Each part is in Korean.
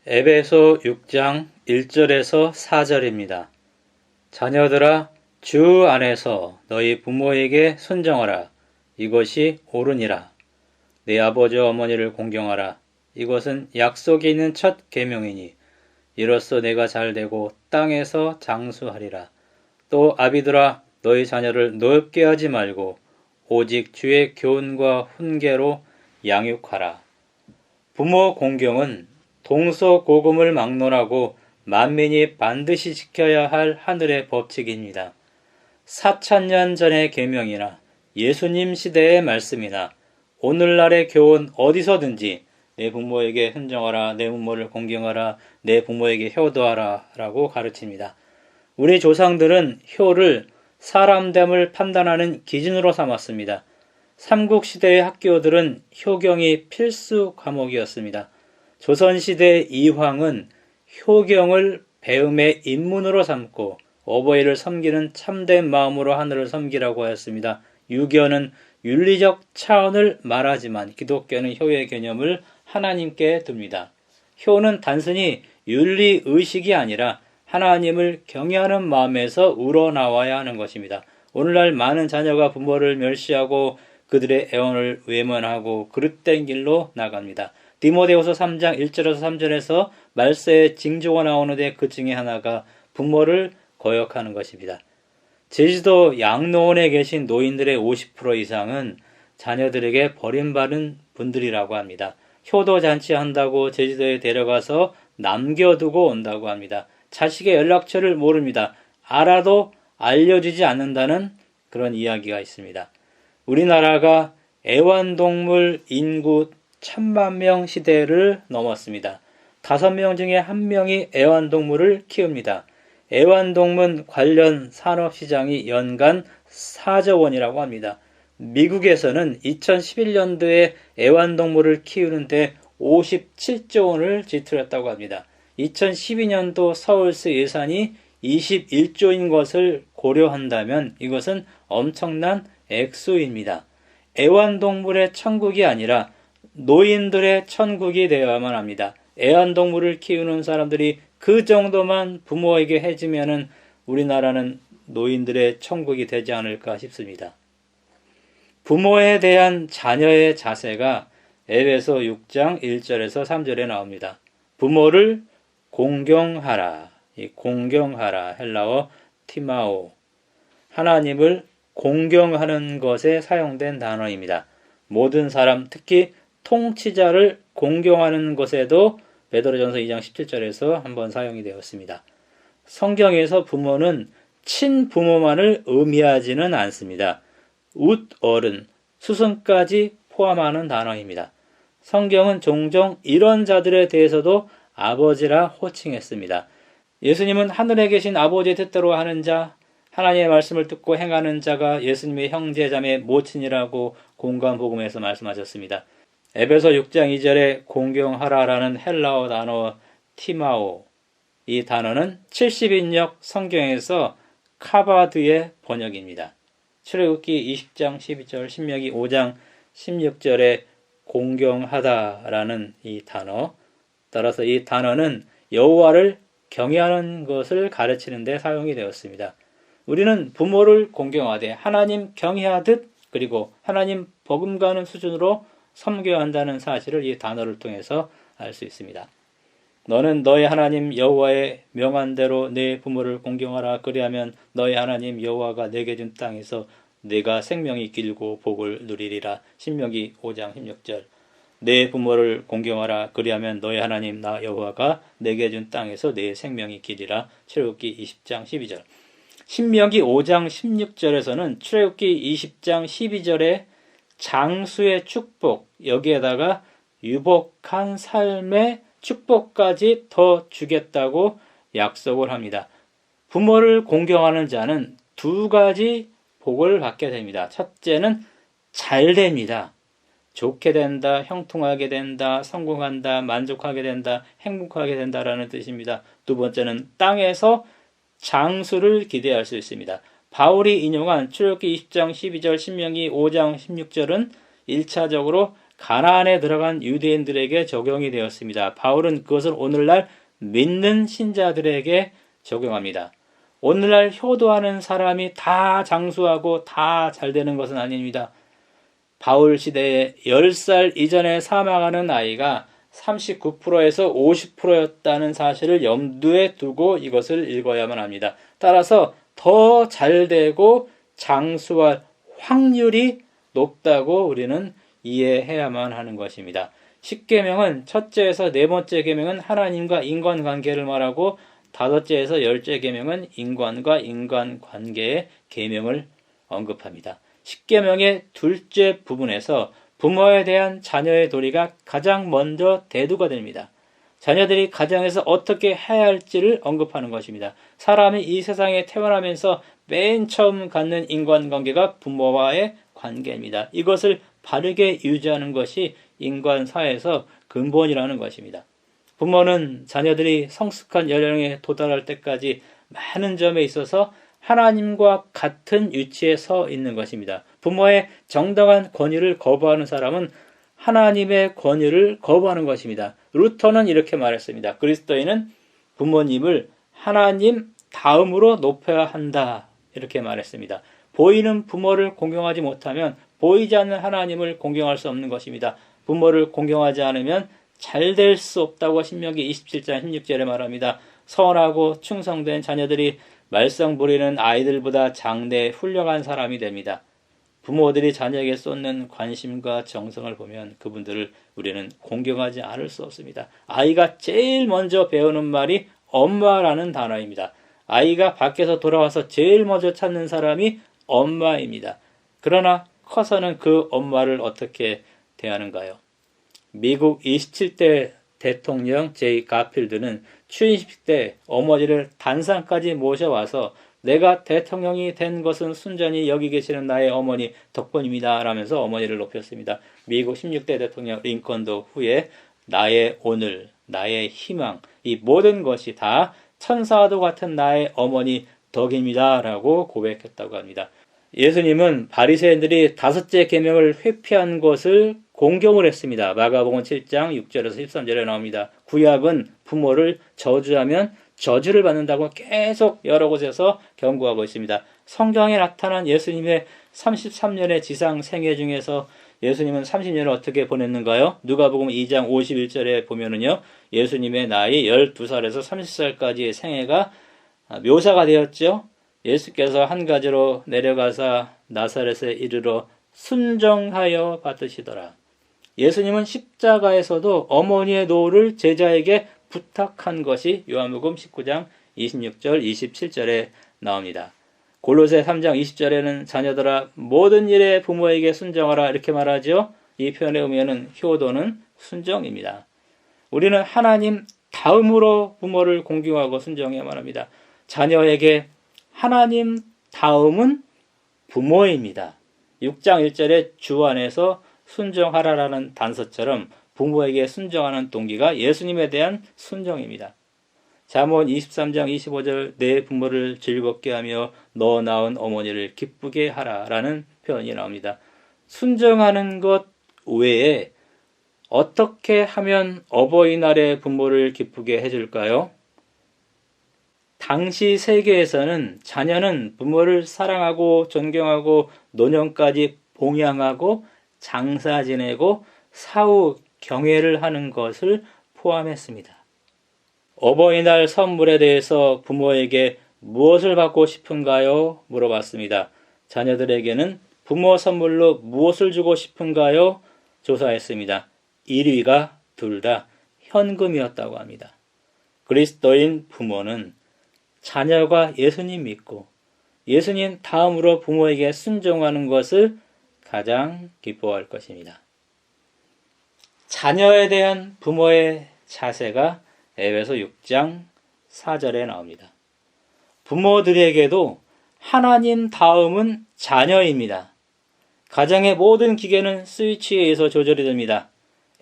에베소 6장 1절에서 4절입니다. 자녀들아, 주 안에서 너희 부모에게 순종하라. 이것이 옳으니라. 내 아버지와 어머니를 공경하라. 이것은 약속이 있는 첫 계명이니 이로써 내가 잘되고 땅에서 장수하리라. 또 아비들아, 너희 자녀를 노엽게 하지 말고 오직 주의 교훈과 훈계로 양육하라. 부모 공경은 동서고금을 막론하고 만민이 반드시 지켜야 할 하늘의 법칙입니다. 4000년 전의 계명이나 예수님 시대의 말씀이나 오늘날의 교훈 어디서든지 내 부모에게 순종하라, 내 부모를 공경하라, 내 부모에게 효도하라 라고 가르칩니다. 우리 조상들은 효를 사람됨을 판단하는 기준으로 삼았습니다. 삼국시대의 학교들은 효경이 필수 과목이었습니다. 조선시대 이황은 효경을 배움의 입문으로 삼고 어버이를 섬기는 참된 마음으로 하늘을 섬기라고 하였습니다. 유교는 윤리적 차원을 말하지만 기독교는 효의 개념을 하나님께 둡니다. 효는 단순히 윤리의식이 아니라 하나님을 경외하는 마음에서 우러나와야 하는 것입니다. 오늘날 많은 자녀가 부모를 멸시하고 그들의 애원을 외면하고 그릇된 길로 나갑니다. 디모데후서 3장 1절에서 3절에서 말세의 징조가 나오는데 그 중에 하나가 부모를 거역하는 것입니다. 제주도 양로원에 계신 노인들의 50% 이상은 자녀들에게 버림받은 분들이라고 합니다. 효도잔치 한다고 제주도에 데려가서 남겨두고 온다고 합니다. 자식의 연락처를 모릅니다. 알아도 알려주지 않는다는 그런 이야기가 있습니다. 우리나라가 애완동물 인구 1000만 명 시대를 넘었습니다. 5명 중에 1명이 애완동물을 키웁니다. 애완동물 관련 산업시장이 연간 4조 원이라고 합니다. 미국에서는 2011년도에 애완동물을 키우는데 57조 원을 지출했다고 합니다. 2012년도 서울시 예산이 21조인 것을 고려한다면 이것은 엄청난 액수입니다. 애완동물의 천국이 아니라 노인들의 천국이 되어야만 합니다. 애완동물을 키우는 사람들이 그 정도만 부모에게 해주면은 우리나라는 노인들의 천국이 되지 않을까 싶습니다. 부모에 대한 자녀의 자세가 에베소 6장 1절에서 3절에 나옵니다. 부모를 공경하라. 이 공경하라 헬라어 티마오. 하나님을 공경하는 것에 사용된 단어입니다. 모든 사람, 특히 통치자를 공경하는 것에도 베드로전서 2장 17절에서 한번 사용이 되었습니다. 성경에서 부모는 친부모만을 의미하지는 않습니다. 웃어른, 스승까지 포함하는 단어입니다. 성경은 종종 이런 자들에 대해서도 아버지라 호칭했습니다. 예수님은 하늘에 계신 아버지의 뜻대로 하는 자, 하나님의 말씀을 듣고 행하는 자가 예수님의 형제자매 모친이라고 공관복음에서 말씀하셨습니다. 에베소 6장 2절에 공경하라라는 헬라어 단어 티마오, 이 단어는 70인역 성경에서 카바드의 번역입니다. 출애굽기 20장 12절, 신명기 5장 16절에 공경하다라는 이 단어, 따라서 이 단어는 여호와를 경외하는 것을 가르치는 데 사용이 되었습니다. 우리는 부모를 공경하되 하나님 경외하듯 그리고 하나님 버금가는 수준으로 섬겨야 한다는 사실을 이 단어를 통해서 알 수 있습니다. 너는 너의 하나님 여호와의 명한 대로 네 부모를 공경하라. 그리하면 너의 하나님 여호와가 내게 준 땅에서 내가 생명이 길고 복을 누리리라. 신명기 5장 16절. 내 부모를 공경하라. 그리하면 너의 하나님 나 여호와가 내게 준 땅에서 내 생명이 길이라. 출애굽기 20장 12절. 신명기 5장 16절에서는 출애굽기 20장 12절에 장수의 축복, 여기에다가 유복한 삶의 축복까지 더 주겠다고 약속을 합니다. 부모를 공경하는 자는 2가지 복을 받게 됩니다. 첫째는 잘 됩니다. 좋게 된다, 형통하게 된다, 성공한다, 만족하게 된다, 행복하게 된다라는 뜻입니다. 2번째는 땅에서 장수를 기대할 수 있습니다. 바울이 인용한 출애굽기 20장 12절, 신명기 5장 16절은 1차적으로 가나안에 들어간 유대인들에게 적용이 되었습니다. 바울은 그것을 오늘날 믿는 신자들에게 적용합니다. 오늘날 효도하는 사람이 다 장수하고 다 잘 되는 것은 아닙니다. 바울 시대에 10살 이전에 사망하는 아이가 39%에서 50%였다는 사실을 염두에 두고 이것을 읽어야만 합니다. 따라서 더 잘되고 장수할 확률이 높다고 우리는 이해해야만 하는 것입니다. 10계명은 첫째에서 네 번째 계명은 하나님과 인간관계를 말하고 다섯째에서 열째 계명은 인간과 인간관계의 계명을 언급합니다. 10계명의 둘째 부분에서 부모에 대한 자녀의 도리가 가장 먼저 대두가 됩니다. 자녀들이 가정에서 어떻게 해야 할지를 언급하는 것입니다. 사람이 이 세상에 태어나면서 맨 처음 갖는 인간관계가 부모와의 관계입니다. 이것을 바르게 유지하는 것이 인간사회에서 근본이라는 것입니다. 부모는 자녀들이 성숙한 연령에 도달할 때까지 많은 점에 있어서 하나님과 같은 위치에 서 있는 것입니다. 부모의 정당한 권위를 거부하는 사람은 하나님의 권위를 거부하는 것입니다. 루터는 이렇게 말했습니다. 그리스도인은 부모님을 하나님 다음으로 높여야 한다. 이렇게 말했습니다. 보이는 부모를 공경하지 못하면 보이지 않는 하나님을 공경할 수 없는 것입니다. 부모를 공경하지 않으면 잘 될 수 없다고 신명기 27장 16절에 말합니다. 선하고 충성된 자녀들이 말썽 부리는 아이들보다 장래 훌륭한 사람이 됩니다. 부모들이 자녀에게 쏟는 관심과 정성을 보면 그분들을 우리는 공경하지 않을 수 없습니다. 아이가 제일 먼저 배우는 말이 엄마라는 단어입니다. 아이가 밖에서 돌아와서 제일 먼저 찾는 사람이 엄마입니다. 그러나 커서는 그 엄마를 어떻게 대하는가요? 미국 27대 대통령 제이 가필드는 취임식 때 어머니를 단상까지 모셔와서 내가 대통령이 된 것은 순전히 여기 계시는 나의 어머니 덕분입니다 라면서 어머니를 높였습니다. 미국 16대 대통령 링컨도 후에 나의 오늘, 나의 희망, 이 모든 것이 다 천사와도 같은 나의 어머니 덕입니다 라고 고백했다고 합니다. 예수님은 바리새인들이 다섯째 계명을 회피한 것을 공경을 했습니다. 마가복음 7장 6절에서 13절에 나옵니다. 구약은 부모를 저주하면 저주를 받는다고 계속 여러 곳에서 경고하고 있습니다. 성경에 나타난 예수님의 33년의 지상 생애 중에서 예수님은 30년을 어떻게 보냈는가요? 누가복음 2장 51절에 보면은요. 예수님의 나이 12살에서 30살까지의 생애가 묘사가 되었죠. 예수께서 한 가지로 내려가사 나사렛에 이르러 순정하여 받으시더라. 예수님은 십자가에서도 어머니의 노를 제자에게 부탁한 것이 요한복음 19장 26절 27절에 나옵니다. 골로새 3장 20절에는 자녀들아 모든 일에 부모에게 순정하라 이렇게 말하죠. 이 표현의 의미는 효도는 순정입니다. 우리는 하나님 다음으로 부모를 공경하고 순정해야만 합니다. 자녀에게 하나님 다음은 부모입니다. 6장 1절에 주 안에서 순정하라라는 단서처럼 부모에게 순정하는 동기가 예수님에 대한 순정입니다. 잠언 23장 25절 내 부모를 즐겁게 하며 너 낳은 어머니를 기쁘게 하라라는 표현이 나옵니다. 순정하는 것 외에 어떻게 하면 어버이날에 부모를 기쁘게 해줄까요? 당시 세계에서는 자녀는 부모를 사랑하고 존경하고 노년까지 봉양하고 장사 지내고 사후 경애를 하는 것을 포함했습니다. 어버이날 선물에 대해서 부모에게 무엇을 받고 싶은가요? 물어봤습니다. 자녀들에게는 부모 선물로 무엇을 주고 싶은가요? 조사했습니다. 1위가 둘 다 현금이었다고 합니다. 그리스도인 부모는 자녀가 예수님 믿고 예수님 다음으로 부모에게 순종하는 것을 가장 기뻐할 것입니다. 자녀에 대한 부모의 자세가 에베소 6장 4절에 나옵니다. 부모들에게도 하나님 다음은 자녀입니다. 가정의 모든 기계는 스위치에 의해서 조절이 됩니다.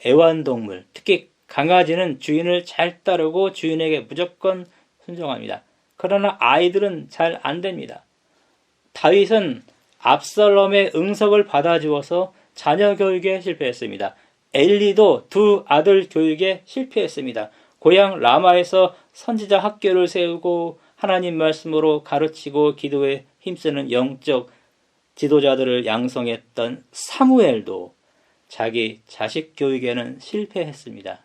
애완동물, 특히 강아지는 주인을 잘 따르고 주인에게 무조건 순종합니다. 그러나 아이들은 잘 안 됩니다. 다윗은 압살롬의 응석을 받아주어서 자녀 교육에 실패했습니다. 엘리도 두 아들 교육에 실패했습니다. 고향 라마에서 선지자 학교를 세우고 하나님 말씀으로 가르치고 기도에 힘쓰는 영적 지도자들을 양성했던 사무엘도 자기 자식 교육에는 실패했습니다.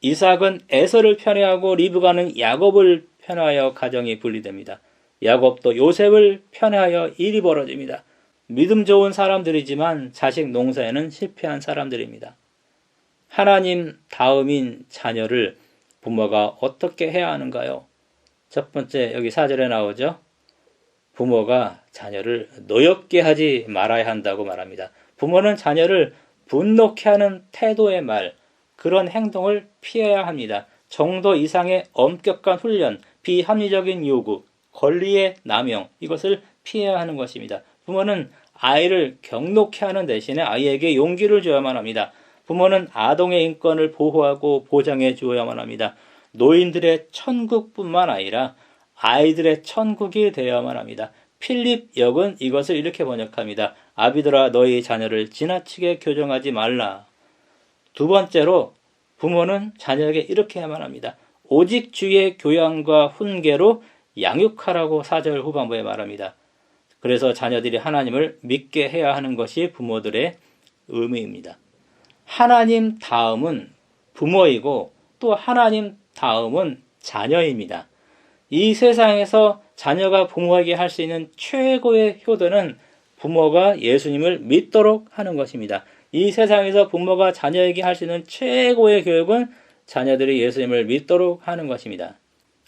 이삭은 에서를 편애하고 리브가는 야곱을 편애하여 가정이 분리됩니다. 야곱도 요셉을 편애하여 일이 벌어집니다. 믿음 좋은 사람들이지만 자식 농사에는 실패한 사람들입니다. 하나님 다음인 자녀를 부모가 어떻게 해야 하는가요? 첫 번째 여기 4절에 나오죠. 부모가 자녀를 노엽게 하지 말아야 한다고 말합니다. 부모는 자녀를 분노케 하는 태도의 말, 그런 행동을 피해야 합니다. 정도 이상의 엄격한 훈련, 비합리적인 요구, 권리의 남용, 이것을 피해야 하는 것입니다. 부모는 아이를 경록케 하는 대신에 아이에게 용기를 줘야만 합니다. 부모는 아동의 인권을 보호하고 보장해 주어야만 합니다. 노인들의 천국뿐만 아니라 아이들의 천국이 되어야만 합니다. 필립 역은 이것을 이렇게 번역합니다. 아비들아 너희 자녀를 지나치게 교정하지 말라. 두 번째로 부모는 자녀에게 이렇게 해야만 합니다. 오직 주의 교양과 훈계로 양육하라고 4절 후반부에 말합니다. 그래서 자녀들이 하나님을 믿게 해야 하는 것이 부모들의 의무입니다. 하나님 다음은 부모이고 또 하나님 다음은 자녀입니다. 이 세상에서 자녀가 부모에게 할 수 있는 최고의 효도는 부모가 예수님을 믿도록 하는 것입니다. 이 세상에서 부모가 자녀에게 할 수 있는 최고의 교육은 자녀들이 예수님을 믿도록 하는 것입니다.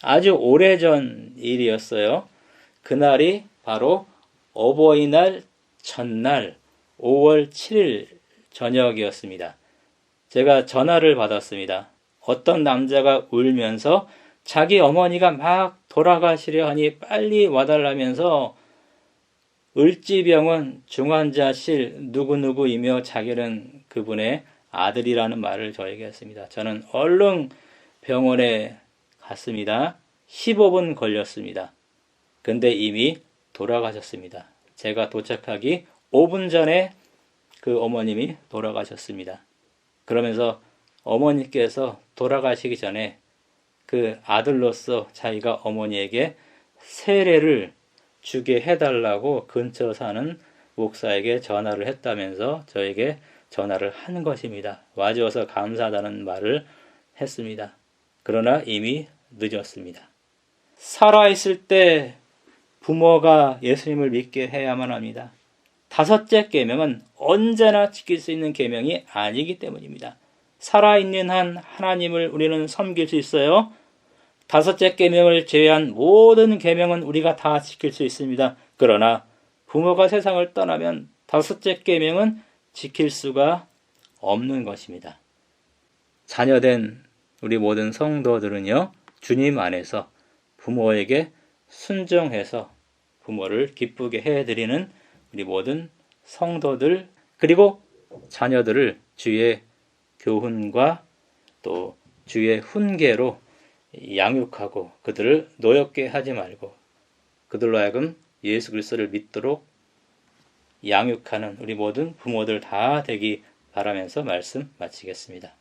아주 오래전 일이었어요. 그날이 바로 어버이날 전날 5월 7일 저녁이었습니다. 제가 전화를 받았습니다. 어떤 남자가 울면서 자기 어머니가 막 돌아가시려 하니 빨리 와달라면서 을지병원 중환자실 누구누구이며 자기는 그분의 아들이라는 말을 저에게 했습니다. 저는 얼른 병원에 갔습니다. 15분 걸렸습니다. 근데 이미 돌아가셨습니다. 제가 도착하기 5분 전에 그 어머님이 돌아가셨습니다. 그러면서 어머니께서 돌아가시기 전에 그 아들로서 자기가 어머니에게 세례를 주게 해달라고 근처 사는 목사에게 전화를 했다면서 저에게 전화를 한 것입니다. 와주어서 감사하다는 말을 했습니다. 그러나 이미 늦었습니다. 살아있을 때 부모가 예수님을 믿게 해야만 합니다. 5째 계명은 언제나 지킬 수 있는 계명이 아니기 때문입니다. 살아있는 한 하나님을 우리는 섬길 수 있어요. 5째 계명을 제외한 모든 계명은 우리가 다 지킬 수 있습니다. 그러나 부모가 세상을 떠나면 5째 계명은 지킬 수가 없는 것입니다. 자녀된 우리 모든 성도들은요, 주님 안에서 부모에게 순종해서 부모를 기쁘게 해드리는 우리 모든 성도들, 그리고 자녀들을 주의 교훈과 또 주의 훈계로 양육하고 그들을 노엽게 하지 말고 그들로 하여금 예수 그리스도를 믿도록 양육하는 우리 모든 부모들 다 되기 바라면서 말씀 마치겠습니다.